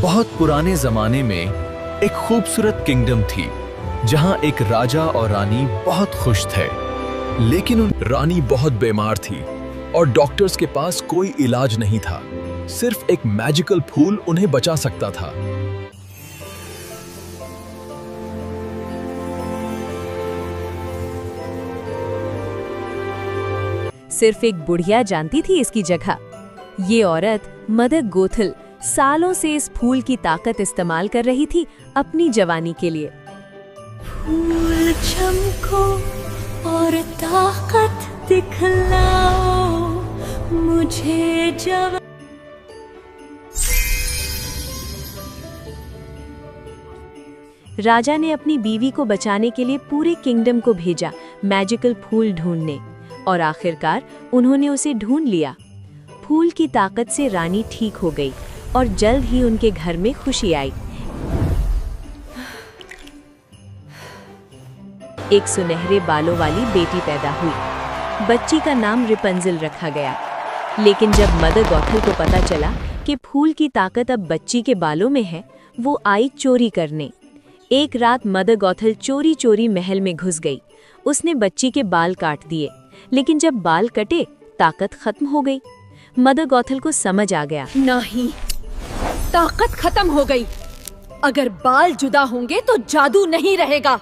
बहुत पुराने जमाने में एक खूबसूरत किंगडम थी जहां एक राजा और रानी बहुत खुश थे। लेकिन रानी बहुत बीमार थी और डॉक्टर्स के पास कोई इलाज नहीं था। सिर्फ एक मैजिकल फूल उन्हें बचा सकता था। सिर्फ एक बुढ़िया जानती थी इसकी जगह। ये औरत मदर गोथल सालों से इस फूल की ताकत इस्तेमाल कर रही थी अपनी जवानी के लिए। फूल चमको और ताकत दिखलाओ मुझे जब। राजा ने अपनी बीवी को बचाने के लिए पूरे किंगडम को भेजा मैजिकल फूल ढूंढने, और आखिरकार उन्होंने उसे ढूंढ लिया। फूल की ताकत से रानी ठीक हो गई और जल्द ही उनके घर में खुशी आई। एक सुनहरे बालों वाली बेटी पैदा हुई। बच्ची का नाम रिपंजल रखा गया। लेकिन जब मदर गॉथल को पता चला कि फूल की ताकत अब बच्ची के बालों में है, वो आई चोरी करने। एक रात मदर गॉथल चोरी चोरी महल में घुस गई। उसने बच्ची के बाल काट दिए, लेकिन जब बाल कटे ताकत खत्म हो गई। मदर गॉथल को समझ आ गया, नहीं, ताकत खत्म हो गई। अगर बाल जुदा होंगे तो जादू नहीं रहेगा।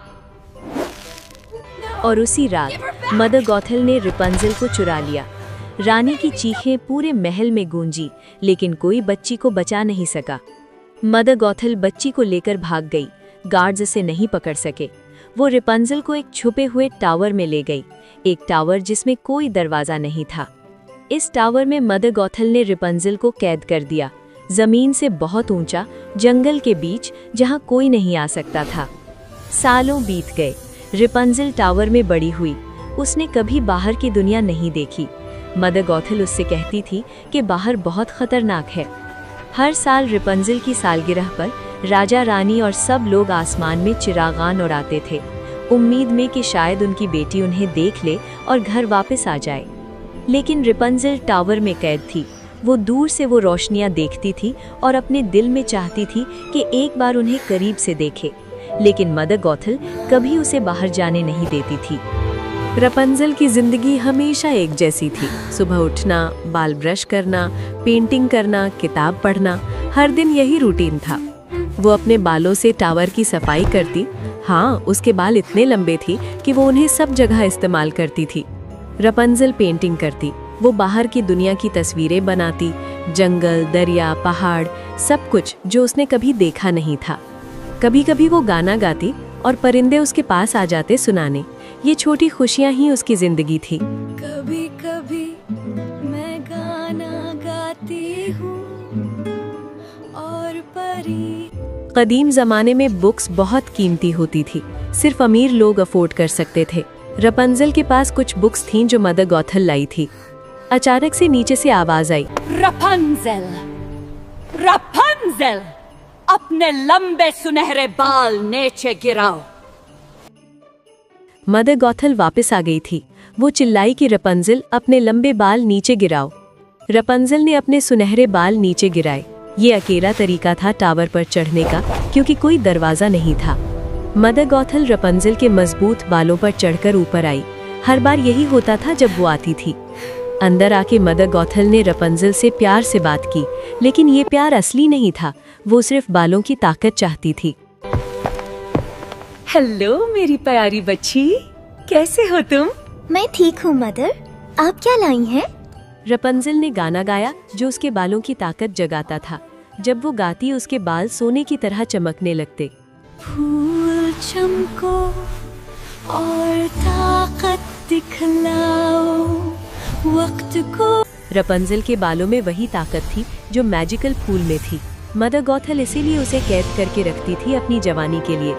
और उसी रात मदर गॉथल ने रिपंजल को चुरा लिया। रानी की चीखें पूरे महल में गूंजी, लेकिन कोई बच्ची को बचा नहीं सका। मदर गॉथल बच्ची को लेकर भाग गई। गार्ड्स इसे नहीं पकड़ सके। वो रिपंजल को एक छुपे हुए टावर में ले गई, एक टावर जिसमें कोई दरवाजा नहीं था। इस टावर में मदर गॉथल ने रिपंजल को कैद कर दिया, जमीन से बहुत ऊंचा, जंगल के बीच, जहां कोई नहीं आ सकता था। सालों बीत गए। रिपंजल टावर में बड़ी हुई। उसने कभी बाहर की दुनिया नहीं देखी। मदर गॉथल उससे कहती थी कि बाहर बहुत खतरनाक है। हर साल रिपंजल की सालगिरह पर राजा रानी और सब लोग आसमान में चिरागान उड़ाते थे, उम्मीद में कि शायद उनकी बेटी उन्हें देख ले और घर वापस आ जाए। लेकिन रिपंजल टावर में कैद थी। वो दूर से वो रोशनियां देखती थी और अपने दिल में चाहती थी कि एक बार उन्हें करीब से देखे, लेकिन मदर गॉथल कभी उसे बाहर जाने नहीं देती थी। रपंजल की जिंदगी हमेशा एक जैसी थी। सुबह उठना, बाल ब्रश करना, पेंटिंग करना, किताब पढ़ना, हर दिन यही रूटीन था। वो अपने बालों से टावर की सफाई करती। हाँ, उसके बाल इतने लंबे थे कि वो उन्हें सब जगह इस्तेमाल करती थी। रपंजल पेंटिंग करती। वो बाहर की दुनिया की तस्वीरें बनाती, जंगल, दरिया, पहाड़, सब कुछ जो उसने कभी देखा नहीं था। कभी कभी वो गाना गाती और परिंदे उसके पास आ जाते सुनाने। ये छोटी खुशियां ही उसकी जिंदगी थी। कभी कभी मैं गाना गाती हूँ और परी। कदीम जमाने में बुक्स बहुत कीमती होती थी, सिर्फ अमीर लोग अफोर्ड कर सकते थे। रपंजल के पास कुछ बुक्स थीं जो मदर गॉथल लाई थी। अचानक से नीचे से आवाज आई, रपंजल, रपंजल, अपने लंबे सुनहरे बाल नीचे गिराओ। मदर गॉथल वापस आ गई थी। वो चिल्लाई कि रपंजल, अपने लंबे बाल नीचे गिराओ। रपंजल ने अपने सुनहरे बाल नीचे गिराए। ये अकेला तरीका था टावर पर चढ़ने का, क्योंकि कोई दरवाजा नहीं था। मदर गॉथल रपंजल के मजबूत बालों पर चढ़कर ऊपर आई। हर बार यही होता था जब वो आती थी। अंदर आके मदर गॉथल ने रपंजल से प्यार से बात की, लेकिन ये प्यार असली नहीं था। वो सिर्फ बालों की ताकत चाहती थी। हेलो मेरी प्यारी बच्ची, कैसे हो तुम? मैं ठीक हूँ मदर, आप क्या लाई हैं? रपंजल ने गाना गाया जो उसके बालों की ताकत जगाता था। जब वो गाती, उसके बाल सोने की तरह चमकने लगते। फूल चमको और ताकत दिखलाओ वक्त को। रपंजल के बालों में वही ताकत थी जो मैजिकल फूल में थी। मदर गॉथल इसीलिए उसे कैद करके रखती थी अपनी जवानी के लिए।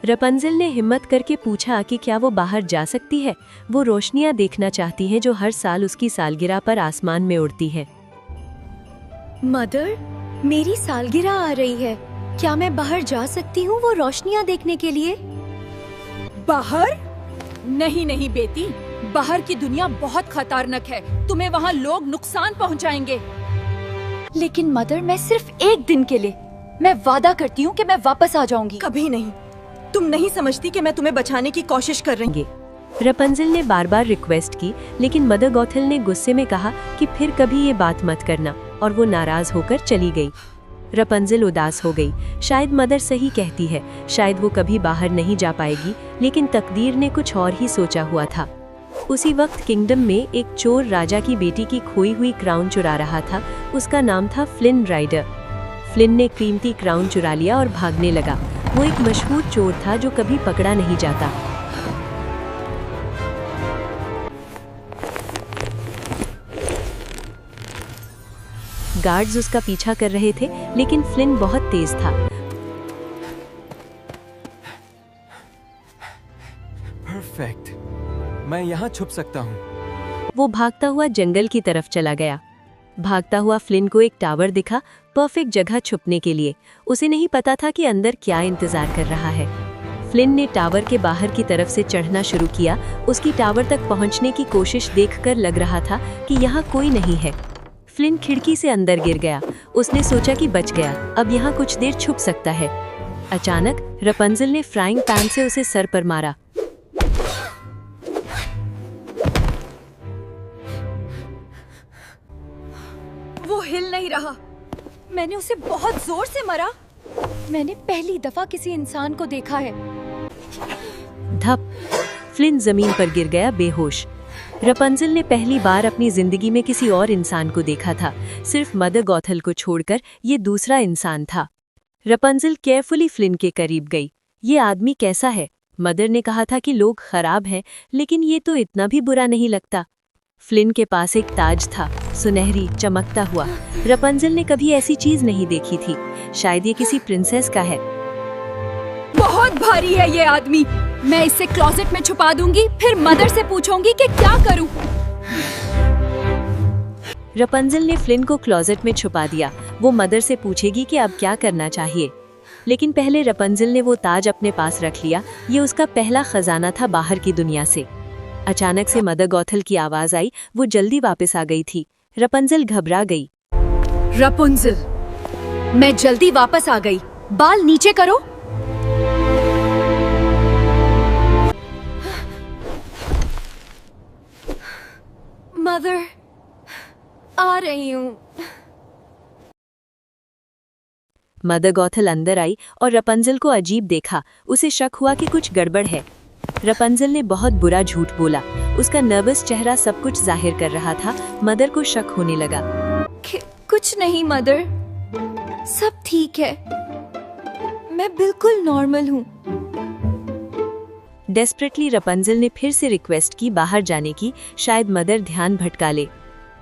रपंजल ने हिम्मत करके पूछा कि क्या वो बाहर जा सकती है। वो रोशनियां देखना चाहती है जो हर साल उसकी सालगिरह पर आसमान में उड़ती है। मदर, मेरी सालगिरह आ रही है, क्या मैं बाहर जा सकती हूँ वो रोशनियाँ देखने के लिए? बाहर? नहीं नहीं बेटी, बाहर की दुनिया बहुत खतरनाक है। तुम्हें वहाँ लोग नुकसान पहुँचाएंगे। लेकिन मदर, मैं सिर्फ एक दिन के लिए, मैं वादा करती हूँ कि मैं वापस आ जाऊंगी। कभी नहीं। तुम नहीं समझती कि मैं तुम्हें बचाने की कोशिश कर रही हूँ। रपंजल ने बार बार रिक्वेस्ट की, लेकिन मदर गॉथल ने गुस्से में कहा कि फिर कभी ये बात मत करना, और वो नाराज होकर चली गई। रपंजल उदास हो गई। शायद मदर सही कहती है, शायद वो कभी बाहर नहीं जा पाएगी, लेकिन तकदीर ने कुछ और ही सोचा हुआ था। उसी वक्त किंगडम में एक चोर राजा की बेटी की खोई हुई क्राउन चुरा रहा था। उसका नाम था फ्लिन राइडर। फ्लिन ने कीमती क्राउन चुरा लिया और भागने लगा। वो एक मशहूर चोर था जो कभी पकड़ा नहीं जाता। गार्ड्स उसका पीछा कर रहे थे, लेकिन फ्लिन बहुत तेज था। परफेक्ट, मैं यहाँ छुप सकता हूँ। वो भागता हुआ जंगल की तरफ चला गया। भागता हुआ फ्लिन को एक टावर दिखा, परफेक्ट जगह छुपने के लिए। उसे नहीं पता था कि अंदर क्या इंतजार कर रहा है। फ्लिन ने टावर के बाहर की तरफ से चढ़ना शुरू किया। उसकी टावर तक पहुंचने की कोशिश देखकर लग रहा था कि यहाँ कोई नहीं है। फ्लिन खिड़की से अंदर गिर गया। उसने सोचा कि बच गया, अब यहाँ कुछ देर छुप सकता है। अचानक रपंजल ने फ्राइंग पैन से उसे सर पर मारा। वो हिल नहीं रहा। मैंने उसे बहुत जोर से मारा। मैंने पहली दफा किसी इंसान को देखा है। धप! फ्लिन जमीन पर गिर गया बेहोश। रपंजल ने पहली बार अपनी जिंदगी में किसी और इंसान को देखा था। सिर्फ मदर गॉथल को छोड़कर ये दूसरा इंसान था। रपंजल केयरफुली फ्लिन के करीब गई। ये आदमी कैसा है? मदर ने कहा था कि लोग खराब हैं, लेकिन ये तो इतना भी बुरा नहीं लगता। फ्लिन के पास एक ताज था, सुनहरी, चमकता हुआ। रपंजल ने कभी ऐसी चीज नहीं देखी थी। शायद ये किसी प्रिंसेस का है। बहुत भारी है ये आदमी। मैं इसे क्लोजेट में छुपा दूंगी, फिर मदर से पूछूंगी कि क्या करूं। रपंजल ने फ्लिन को क्लोजेट में छुपा दिया। वो मदर से पूछेगी कि अब क्या करना चाहिए। लेकिन पहले रपंजल ने वो ताज अपने पास रख लिया। ये उसका पहला खजाना था बाहर की दुनिया से। अचानक से मदर गॉथल की आवाज आई। वो जल्दी वापस आ गई थी। रपंजल घबरा गई। रपुंजल, मैं जल्दी वापस आ गई। बाल नीचे करो। मदर, आ रही हूँ। मदर गॉथल अंदर आई और रपंजल को अजीब देखा। उसे शक हुआ कि कुछ गड़बड़ है। रपंजल ने बहुत बुरा झूठ बोला। उसका नर्वस चेहरा सब कुछ जाहिर कर रहा था। मदर को शक होने लगा। कुछ नहीं मदर, सब ठीक है। मैं बिल्कुल नॉर्मल हूँ। डेस्परेटली रपंजल ने फिर से रिक्वेस्ट की बाहर जाने की, शायद मदर ध्यान भटका ले।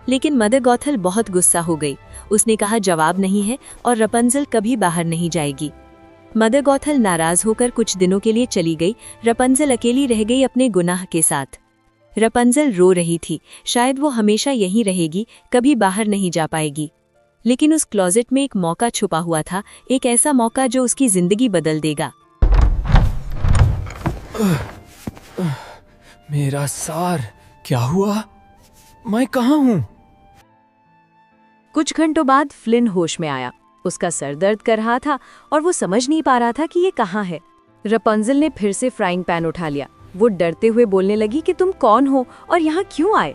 लेकिन मदर गॉथल बहुत गुस्सा हो गई। उसने कहा जवाब नहीं है और रपंजल कभी बाहर नहीं जाएगी। मदर गॉथल नाराज होकर कुछ दिनों के लिए चली गई। रपंजल अकेली रह गई अपने गुनाह के साथ। रपंजल रो रही थी। शायद वो हमेशा यहीं रहेगी, कभी बाहर नहीं जा पाएगी। लेकिन उस क्लोजेट में एक मौका छुपा हुआ था, एक ऐसा मौका जो उसकी जिंदगी बदल देगा। मेरा सार, क्या हुआ? मैं कहाँ हूँ? कुछ घंटों बाद फ्लिन होश में आया। उसका सर दर्द कर रहा था और वो समझ नहीं पा रहा था कि ये कहाँ है। रपंजल ने फिर से फ्राइंग पैन उठा लिया। वो डरते हुए बोलने लगी कि तुम कौन हो और यहाँ क्यों आए?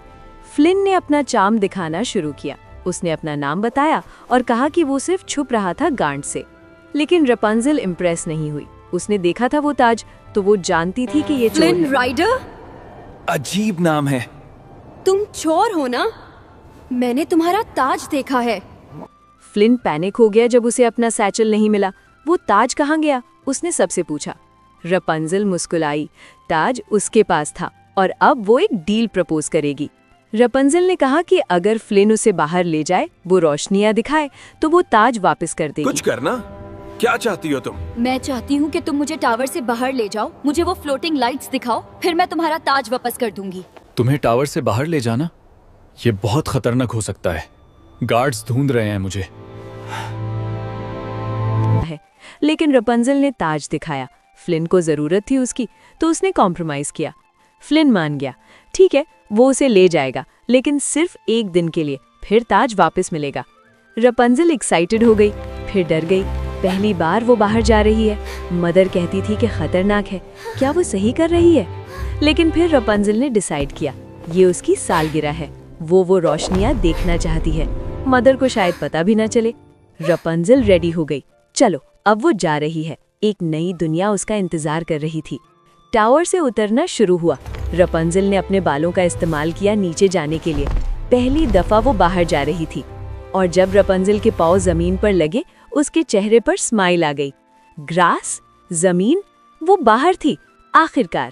फ्लिन ने अपना चार्म दिखाना शुरू किया। उसने अपना नाम बताया और कहा कि वो सिर्फ छुप रहा था गांड से। लेकिन रपंजल इम्प्रेस नहीं हुई। उसने देखा था वो ताज, तो वो जानती थी कि ये चोर फ्लिन है। राइडर, अजीब नाम है। तुम चोर हो ना? मैंने तुम्हारा ताज देखा है। फ्लिन पैनिक हो गया जब उसे अपना सैचल नहीं मिला। वो ताज कहाँ गया? उसने सबसे पूछा। रपंजल मुस्कुराई। ताज उसके पास था और अब वो एक डील प्रपोज करेगी। रपंजल ने कहा कि अगर फ्लिन उसे बाहर ले जाए, वो रोशनियां दिखाए, तो वो ताज वापस कर देगी। कुछ करना? क्या चाहती हो तुम? मैं चाहती हूँ कि तुम मुझे टावर से बाहर ले जाओ, मुझे वो फ्लोटिंग लाइट्स दिखाओ, फिर मैं तुम्हारा ताज वापस कर दूंगी। तुम्हें टावर से बाहर ले जाना? ये बहुत खतरनाक हो सकता है। गार्ड्स ढूंढ रहे हैं मुझे। लेकिन रपंजल ने ताज दिखाया। फ्लिन को जरूरत थी उसकी, तो उसने कॉम्प्रोमाइज किया। फ्लिन मान गया। ठीक है, वो उसे ले जाएगा, लेकिन सिर्फ एक दिन के लिए, फिर ताज वापस मिलेगा। रपंजल एक्साइटेड हो गई, फिर डर गई। पहली बार वो बाहर जा रही है। मदर कहती थी कि खतरनाक है, क्या वो सही कर रही है? लेकिन फिर रपंजल ने डिसाइड किया, ये उसकी सालगिरह है, वो रोशनियां देखना चाहती है। मदर को शायद पता भी ना चले। रपंजल रेडी हो गई। चलो अब वो जा रही है। एक नई दुनिया उसका इंतजार कर रही थी। टावर से उतरना शुरू हुआ। रपंजल ने अपने बालों का इस्तेमाल किया नीचे जाने के लिए। पहली दफा वो बाहर जा रही थी और जब रपंजल के पाँव जमीन पर लगे, उसके चेहरे पर स्माइल आ गई। ग्रास, जमीन, वो बाहर थी। आखिरकार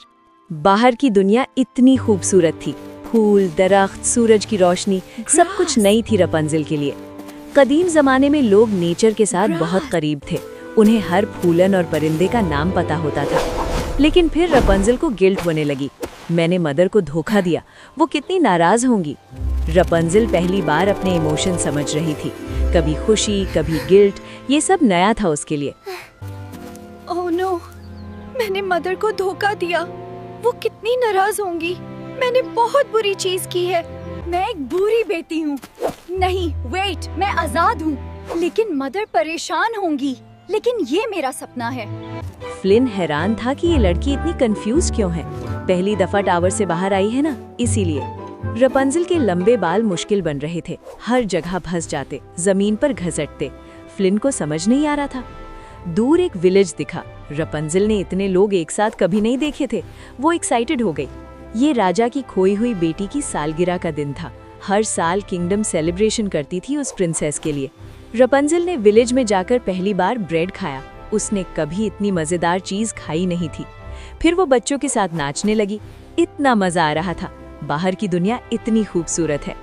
बाहर की दुनिया इतनी खूबसूरत थी। फूल, दरख्त, सूरज की रोशनी, सब कुछ नई थी रपंजल के लिए। कदीम जमाने में लोग नेचर के साथ बहुत करीब थे। उन्हें हर फूलन और परिंदे का नाम पता होता था। लेकिन फिर रपंजल को गिल्ट होने लगी। मैंने मदर को धोखा दिया, वो कितनी नाराज होंगी। रपंजल पहली बार अपने इमोशन समझ रही थी। कभी खुशी, कभी गिल्ट, ये सब नया था उसके लिए। ओह नो, मैंने मदर को धोखा दिया। वो कितनी नाराज होंगी। मैंने बहुत बुरी चीज की है। मैं एक बुरी बेटी हूँ। नहीं, वेट, मैं आजाद हूँ। लेकिन मदर परेशान होंगी। लेकिन ये मेरा सपना है। फ्लिन हैरान था कि ये लड़की इतनी कंफ्यूज क्यों है। पहली दफा टावर से बाहर आई है ना, इसीलिए। रपंजल के लंबे बाल मुश्किल बन रहे थे, हर जगह फंस जाते, जमीन पर घसटते। फ्लिन को समझ नहीं आ रहा था। दूर एक विलेज दिखा। रपंजल ने इतने लोग एक साथ कभी नहीं देखे थे। वो एक्साइटेड हो गई। ये राजा की खोई हुई बेटी की सालगिरह का दिन था। हर साल किंगडम सेलिब्रेशन करती थी उस प्रिंसेस के लिए। रपंजल ने विलेज में जाकर पहली बार ब्रेड खाया। उसने कभी इतनी मजेदार चीज खाई नहीं थी। फिर वो बच्चों के साथ नाचने लगी। इतना मजा आ रहा था। बाहर की दुनिया इतनी खूबसूरत है।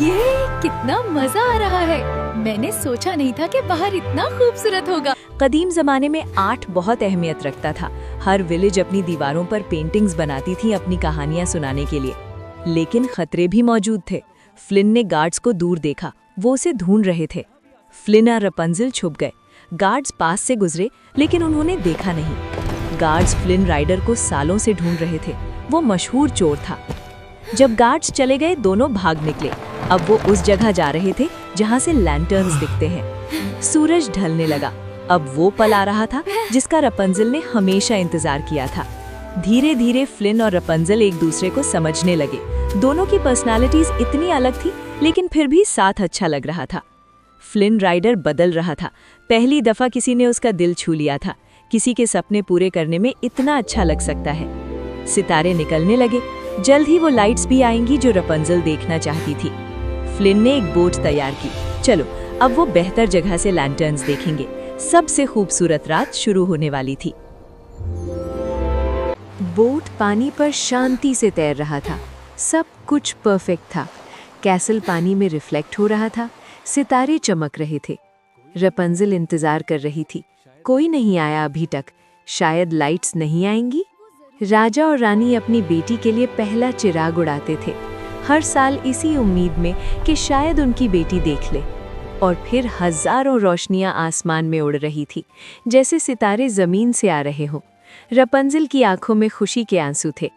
ये कितना मजा आ रहा है। मैंने सोचा नहीं था कि बाहर इतना खूबसूरत होगा। कदीम जमाने में आर्ट बहुत अहमियत रखता था। हर विलेज अपनी दीवारों पर पेंटिंग्स बनाती थी अपनी कहानियां सुनाने के लिए। लेकिन खतरे भी मौजूद थे। फ्लिन ने गार्ड्स को दूर देखा। वो उसे ढूंढ रहे थे। फ्लिन और रपंजल छुप गए। गार्ड्स पास से गुजरे, लेकिन उन्होंने देखा नहीं। गार्ड्स फ्लिन राइडर को सालों से ढूंढ रहे थे। वो मशहूर चोर था। जब गार्ड्स चले गए, दोनों भाग निकले। अब वो उस जगह जा रहे थे जहां से लैंटर्न्स दिखते हैं। सूरज ढलने लगा। अब वो पल आ रहा था जिसका रपंजल ने हमेशा इंतजार किया था। धीरे धीरे फ्लिन और रपंजल एक दूसरे को समझने लगे। दोनों की पर्सनालिटीज इतनी अलग थी, लेकिन फिर भी साथ अच्छा लग रहा था। फ्लिन राइडर बदल रहा था। पहली दफा किसी ने उसका दिल छू लिया था। किसी के सपने पूरे करने में इतना अच्छा लग सकता है। सितारे निकलने लगे। जल्द ही वो लाइट्स भी आएंगी जो रपंजल देखना चाहती थी। फ्लिन ने एक बोट तैयार की। चलो अब वो बेहतर जगह से लैंटर्न्स देखेंगे। सबसे खूबसूरत रात शुरू होने वाली थी। बोट पानी पर शांति से तैर रहा था। सब कुछ परफेक्ट था। कैसल पानी में रिफ्लेक्ट हो रहा था। सितारे चमक रहे थे। रपंजल इंतजार कर रही थी। कोई नहीं आया अभी तक। शायद लाइट्स नहीं आएंगी। राजा और रानी अपनी बेटी के लिए पहला चिराग उड़ाते थे, हर साल इसी उम्मीद में कि शायद उनकी बेटी देख ले। और फिर हजारों रोशनियां आसमान में उड़ रही थी, जैसे सितारे जमीन से आ रहे हों। रपंजल की आंखों में खुशी के आंसू थे।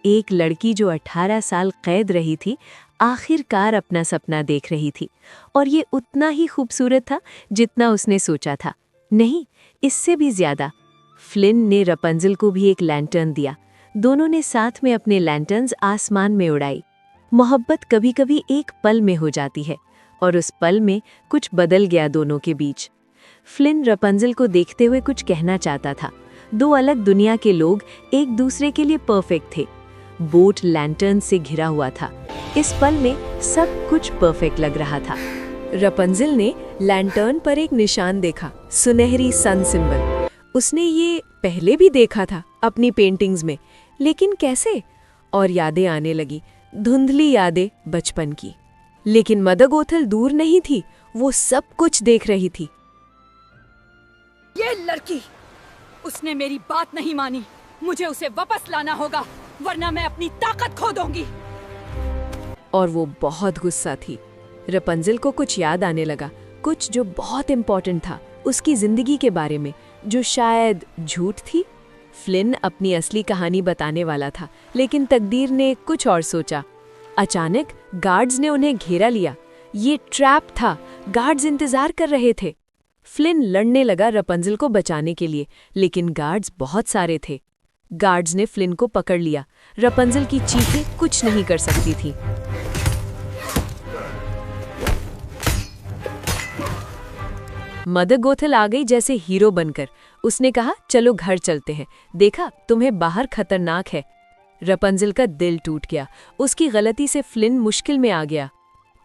एक लड़की जो 18 साल कैद रही थी, आखिरकार अपना सपना देख रही थी। और ये उतना ही खूबसूरत था जितना उसने सोचा था। नहीं, इससे भी ज्यादा। फ्लिन ने रपंजल को भी एक लैंटर्न दिया। दोनों ने साथ में अपने लैंटर्न्स आसमान में उड़ाई। मोहब्बत कभी कभी एक पल में हो जाती है, और उस पल में कुछ बदल गया दोनों के बीच। फ्लिन रपंजल को देखते हुए कुछ कहना चाहता था। दो अलग दुनिया के लोग एक दूसरे के लिए परफेक्ट थे। बोट लैंटर्न से घिरा हुआ था। इस पल में सब कुछ परफेक्ट लग रहा था। रपंजल ने लैंटर्न पर एक निशान देखा, सुनहरी सन सिंबल। उसने ये पहले भी देखा था अपनी पेंटिंग्स में, लेकिन कैसे? और यादें आने लगी, धुंधली यादें बचपन की। लेकिन मदर गोथल दूर नहीं थी, वो सब कुछ देख रही थी। ये लड़की, उसने मेरी बात नहीं मानी। मुझे उसे वापस लाना होगा, वरना मैं अपनी ताकत खो दूंगी। और वो बहुत गुस्सा थी। रपंजल को कुछ याद आने लगा, कुछ जो बहुत इम्पोर्टेंट था उसकी जिंदगी के बारे में, जो शायद झूठ थी। फ्लिन अपनी असली कहानी बताने वाला था, लेकिन तकदीर ने कुछ और सोचा। अचानक गार्ड्स ने उन्हें घेरा लिया। ये ट्रैप था, गार्ड्स इंतजार कर रहे थे। फ्लिन लड़ने लगा रपंजल को बचाने के लिए, लेकिन गार्ड्स बहुत सारे थे। गार्ड्स ने फ्लिन को पकड़ लिया। रपंजल की चीखें कुछ नहीं कर सकती थी। मदर गोथल आ गई जैसे हीरो बनकर। उसने कहा, चलो घर चलते हैं, देखा तुम्हें बाहर खतरनाक है। रपंजल का दिल टूट गया। उसकी गलती से फ्लिन मुश्किल में आ गया।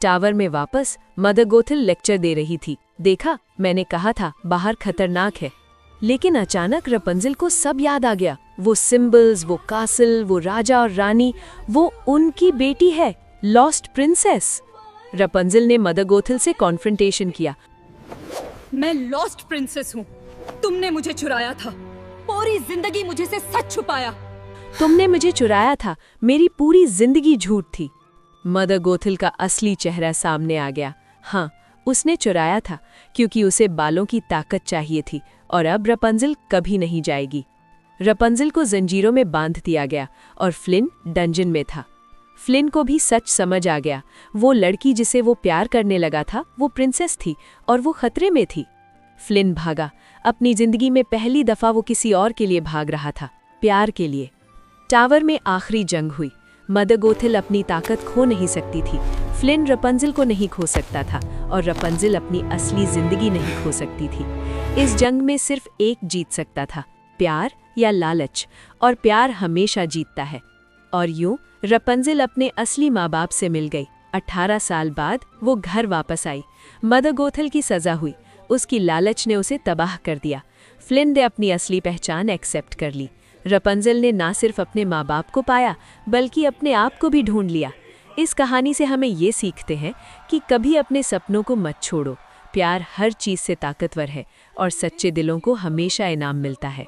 टावर में वापस मदर गोथल लेक्चर दे रही थी। देखा, मैंने कहा था बाहर खतरनाक है। लेकिन अचानक रपंजल को सब याद आ गया। वो सिंबल्स, वो कासल, वो राजा और रानी, वो उनकी बेटी है, लॉस्ट प्रिंसेस। रपंजल ने मदर गोथल से कॉन्फ्रंटेशन किया। मैं लॉस्ट प्रिंसेस हूँ। तुमने मुझे चुराया था, पूरी जिंदगी मुझे से सच छुपाया। तुमने मुझे चुराया था, मेरी पूरी जिंदगी झूठ थी। मदर गोथल का असली चेहरा सामने आ गया। हाँ, उसने चुराया था क्योंकि उसे बालों की ताकत चाहिए थी, और अब रपंजल कभी नहीं जाएगी। रपंजल को जंजीरों में बांध दिया गया और फ्लिन डंजन में था। फ्लिन को भी सच समझ आ गया। वो लड़की जिसे वो प्यार करने लगा था वो प्रिंसेस थी और वो खतरे में थी। फ्लिन भागा। अपनी जिंदगी में पहली दफा वो किसी और के लिए भाग रहा था, प्यार के लिए। टावर में आखिरी जंग हुई। मदर गोथल अपनी ताकत खो नहीं सकती थी। फ्लिन रपंजल को नहीं खो सकता था और रपंजल अपनी असली जिंदगी नहीं खो सकती थी। इस जंग में सिर्फ एक जीत सकता था, प्यार या लालच, और प्यार हमेशा जीतता है। और यूं रपंजल अपने असली माँ बाप से मिल गई। 18 साल बाद वो घर वापस आई। मदर गोथल की सजा हुई। उसकी लालच ने उसे तबाह कर दिया। फ्लिन ने अपनी असली पहचान एक्सेप्ट कर ली। रपंजल ने ना सिर्फ अपने माँ बाप को पाया बल्कि अपने आप को भी ढूंढ लिया। इस कहानी से हमें ये सीखते हैं कि कभी अपने सपनों को मत छोड़ो। प्यार हर चीज़ से ताकतवर है और सच्चे दिलों को हमेशा इनाम मिलता है।